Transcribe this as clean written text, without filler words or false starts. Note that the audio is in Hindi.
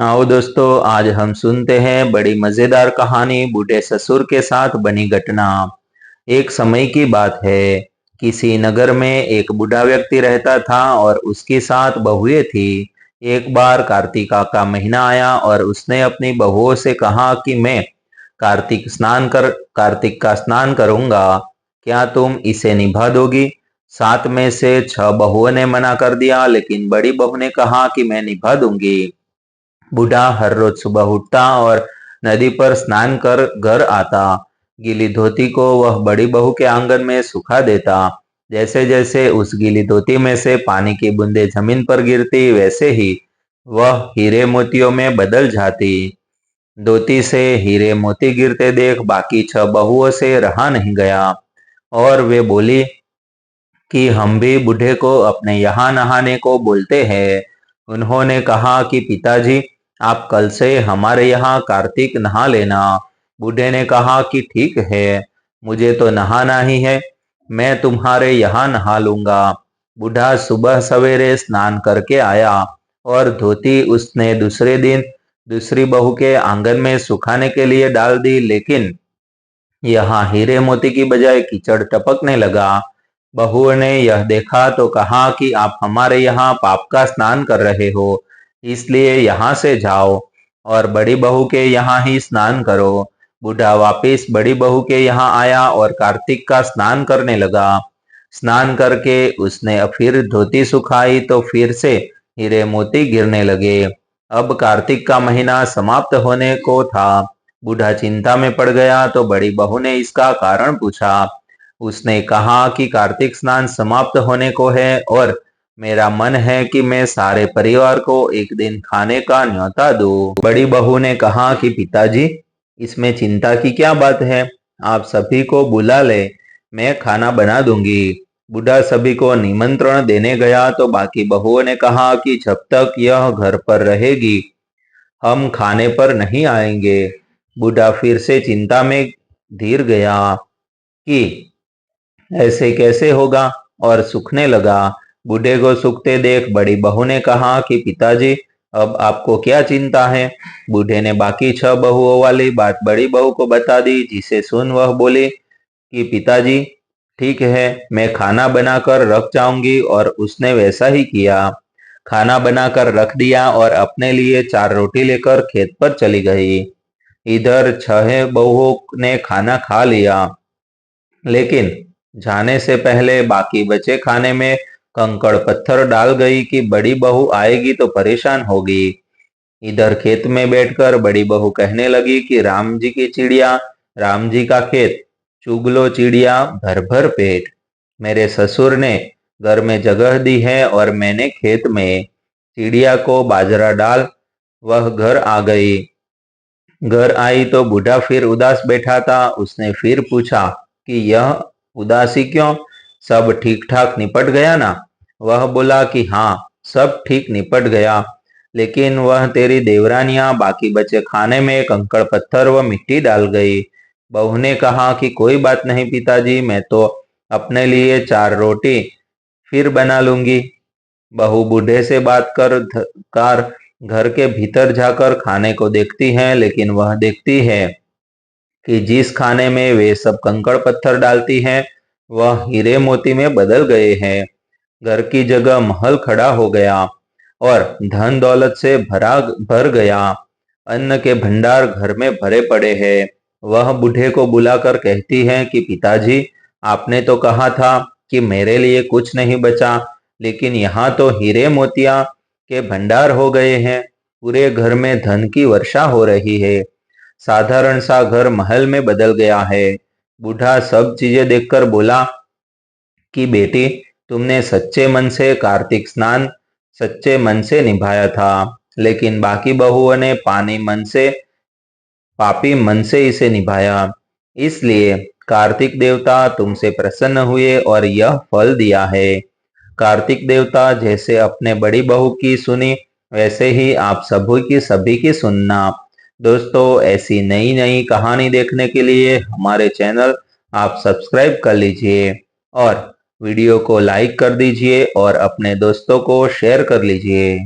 आओ दोस्तों, आज हम सुनते हैं बड़ी मजेदार कहानी बूढ़े ससुर के साथ बनी घटना। एक समय की बात है। किसी नगर में एक बूढ़ा व्यक्ति रहता था और उसकी 7 बहुएं थी। एक बार कार्तिका का महीना आया और उसने अपनी बहुओं से कहा कि मैं कार्तिक का स्नान करूंगा। क्या तुम इसे निभा दोगी? 7 में से 6 बहुओं ने मना कर दिया, लेकिन बड़ी बहू ने कहा कि मैं निभा दूंगी। बूढ़ा हर रोज सुबह उठता और नदी पर स्नान कर घर आता। गीली धोती को वह बड़ी बहू के आंगन में सुखा देता। जैसे जैसे उस गीली धोती में से पानी की बूंदें जमीन पर गिरती, वैसे ही वह हीरे मोतियों में बदल जाती। धोती से हीरे मोती गिरते देख बाकी 6 बहुओं से रहा नहीं गया और वे बोली कि हम भी बूढ़े को अपने यहाँ नहाने को बोलते हैं। उन्होंने कहा कि पिताजी, आप कल से हमारे यहाँ कार्तिक नहा लेना। बूढ़े ने कहा कि ठीक है, मुझे तो नहाना ही है, मैं तुम्हारे यहाँ नहा लूंगा। बूढ़ा सुबह सवेरे स्नान करके आया और धोती उसने दूसरे दिन दूसरी बहू के आंगन में सुखाने के लिए डाल दी, लेकिन यहाँ हीरे मोती की बजाय कीचड़ टपकने लगा। बहुओं ने यह देखा तो कहा कि आप हमारे यहाँ पाप का स्नान कर रहे हो, इसलिए यहाँ से जाओ और बड़ी बहू के यहाँ ही स्नान करो। बूढ़ा वापिस बड़ी बहू के यहाँ आया और कार्तिक का स्नान करने लगा। स्नान करके उसने फिर धोती सुखाई तो फिर से हीरे मोती गिरने लगे। अब कार्तिक का महीना समाप्त होने को था। बूढ़ा चिंता में पड़ गया तो बड़ी बहू ने इसका कारण पूछा। उसने कहा कि कार्तिक स्नान समाप्त होने को है और मेरा मन है कि मैं सारे परिवार को एक दिन खाने का न्योता दूं। बड़ी बहू ने कहा कि पिताजी, इसमें चिंता की क्या बात है, आप सभी को बुला ले, मैं खाना बना दूंगी। बूढ़ा सभी को निमंत्रण देने गया तो बाकी बहुओं ने कहा कि जब तक यह घर पर रहेगी हम खाने पर नहीं आएंगे। बूढ़ा फिर से चिंता में घिर गया कि ऐसे कैसे होगा और सूखने लगा। बूढ़े को सूखते देख बड़ी बहू ने कहा कि पिताजी, अब आपको क्या चिंता है? बूढ़े ने बाकी 6 बहुओं वाली बात बड़ी बहू को बता दी, जिसे सुन वह बोली कि पिताजी, ठीक है, मैं खाना बनाकर रख जाऊंगी। और उसने वैसा ही किया। खाना बनाकर रख दिया और अपने लिए 4 रोटी लेकर खेत पर चली गई। इधर 6 बहुओं ने खाना खा लिया, लेकिन जाने से पहले बाकी बचे खाने में कंकड़ पत्थर डाल गई कि बड़ी बहू आएगी तो परेशान होगी। इधर खेत में बैठकर बड़ी बहू कहने लगी कि राम जी की चिड़िया, राम जी का खेत, चुग लो चिड़िया भर भर पेट। मेरे ससुर ने घर में जगह दी है और मैंने खेत में चिड़िया को बाजरा डाल वह घर आ गई। घर आई तो बूढ़ा फिर उदास बैठा था। उसने फिर पूछा कि यह उदासी क्यों? सब ठीक ठाक निपट गया ना? वह बोला कि हाँ, सब ठीक निपट गया, लेकिन वह तेरी देवरानियां बाकी बचे खाने में कंकड़ पत्थर व मिट्टी डाल गई। बहू ने कहा कि कोई बात नहीं पिताजी, मैं तो अपने लिए 4 रोटी फिर बना लूंगी। बहू बूढ़े से बात कर घर के भीतर जाकर खाने को देखती है, लेकिन वह देखती है कि जिस खाने में वे सब कंकड़ पत्थर डालती हैं, वह हीरे मोती में बदल गए हैं। घर की जगह महल खड़ा हो गया और धन दौलत से भर गया। अन्न के भंडार घर में भरे पड़े हैं। वह बूढ़े को बुलाकर कहती है कि पिताजी, आपने तो कहा था कि मेरे लिए कुछ नहीं बचा, लेकिन यहाँ तो हीरे मोतिया के भंडार हो गए हैं। पूरे घर में धन की वर्षा हो रही है। साधारण सा घर महल में बदल गया है। बूढ़ा सब चीजें देखकर बोला कि बेटी, तुमने सच्चे मन से कार्तिक स्नान सच्चे मन से निभाया था, लेकिन बाकी बहुओं ने पापी मन से इसे निभाया। इसलिए कार्तिक देवता तुमसे प्रसन्न हुए और यह फल दिया है। कार्तिक देवता जैसे अपने बड़ी बहू की सुनी, वैसे ही आप सभी की सुनना। दोस्तों, ऐसी नई नई कहानी देखने के लिए हमारे चैनल आप सब्सक्राइब कर लीजिए और वीडियो को लाइक कर दीजिए और अपने दोस्तों को शेयर कर लीजिए।